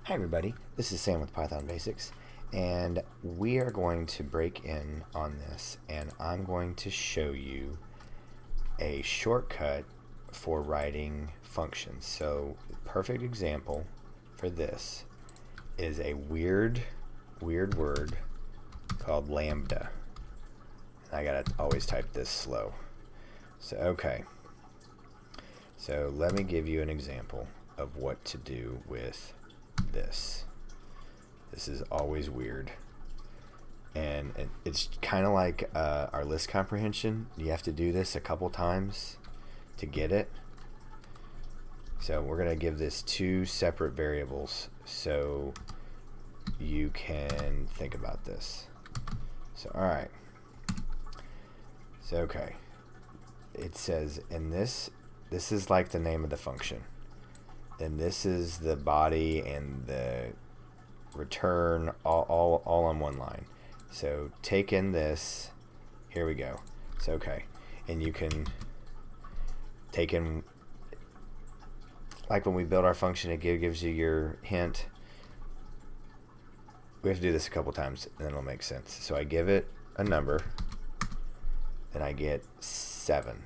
Hi everybody, this is Sam with Python Basics, and we are going to break in on this, and I'm going to show you a shortcut for writing functions. So perfect example for this is a weird word called Lambda. I gotta always type this slow. So okay, so let me give you an example of what to do with this. This is always weird, and it's kind of like our list comprehension. You have to do this a couple times to get it. So we're gonna give this two separate variables so you can think about this. So alright, so okay, it says in this is like the name of the function, and this is the body and the return all on one line. So take in this, here we go. So okay, and you can take in, like when we build our function, it gives you your hint. We have to do this a couple times and then it'll make sense. So I give it a number, then I get 7.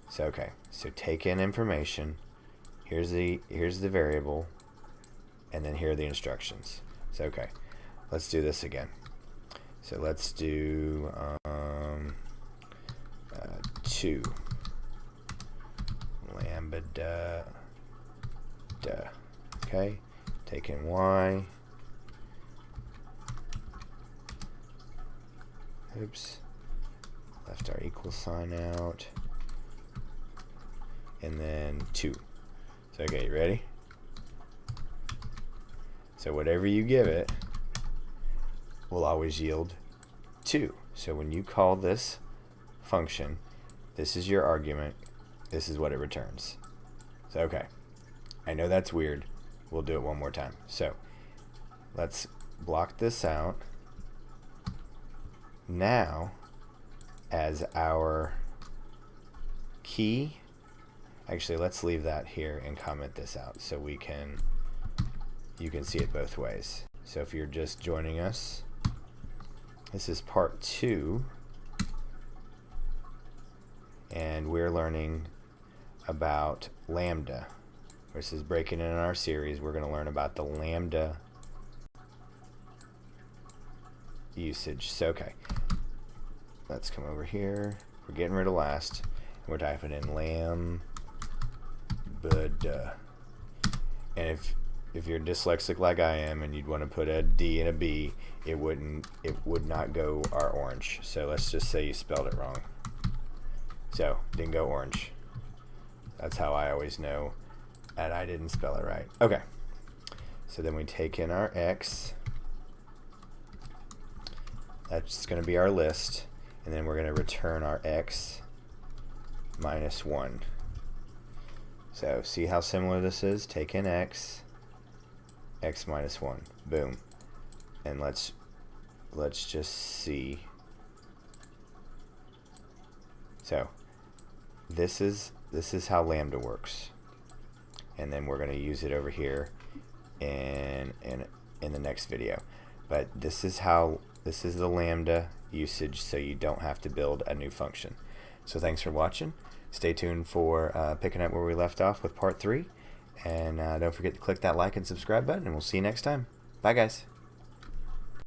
So okay, so take in information, here's the variable, and then here are the instructions. So okay, let's do this again. So let's do 2 lambda okay, take in y, oops, left our equal sign out, and then 2. So okay, you ready? So whatever you give it will always yield 2. So when you call this function, this is your argument, this is what it returns. So okay, I know that's weird, we'll do it one more time. So let's block this out. Now as our key, actually let's leave that here and comment this out so you can see it both ways. So if you're just joining us, this is part 2, and we're learning about Lambda. This is breaking in our series. We're going to learn about the Lambda usage. So okay, let's come over here. We're getting rid of last, and we're typing in Lambda. And if you're dyslexic like I am and you'd want to put a D and a B, it would not go our orange. So let's just say you spelled it wrong. So didn't go orange. That's how I always know that I didn't spell it right. Okay, so then we take in our X. That's going to be our list, and then we're going to return our X minus 1. So see how similar this is? Take in X minus 1, boom, and let's just see. So this is how Lambda works, and then we're going to use it over here in the next video. But this is the Lambda usage, so you don't have to build a new function. So thanks for watching. Stay tuned for picking up where we left off with part 3. And don't forget to click that like and subscribe button, and we'll see you next time. Bye, guys.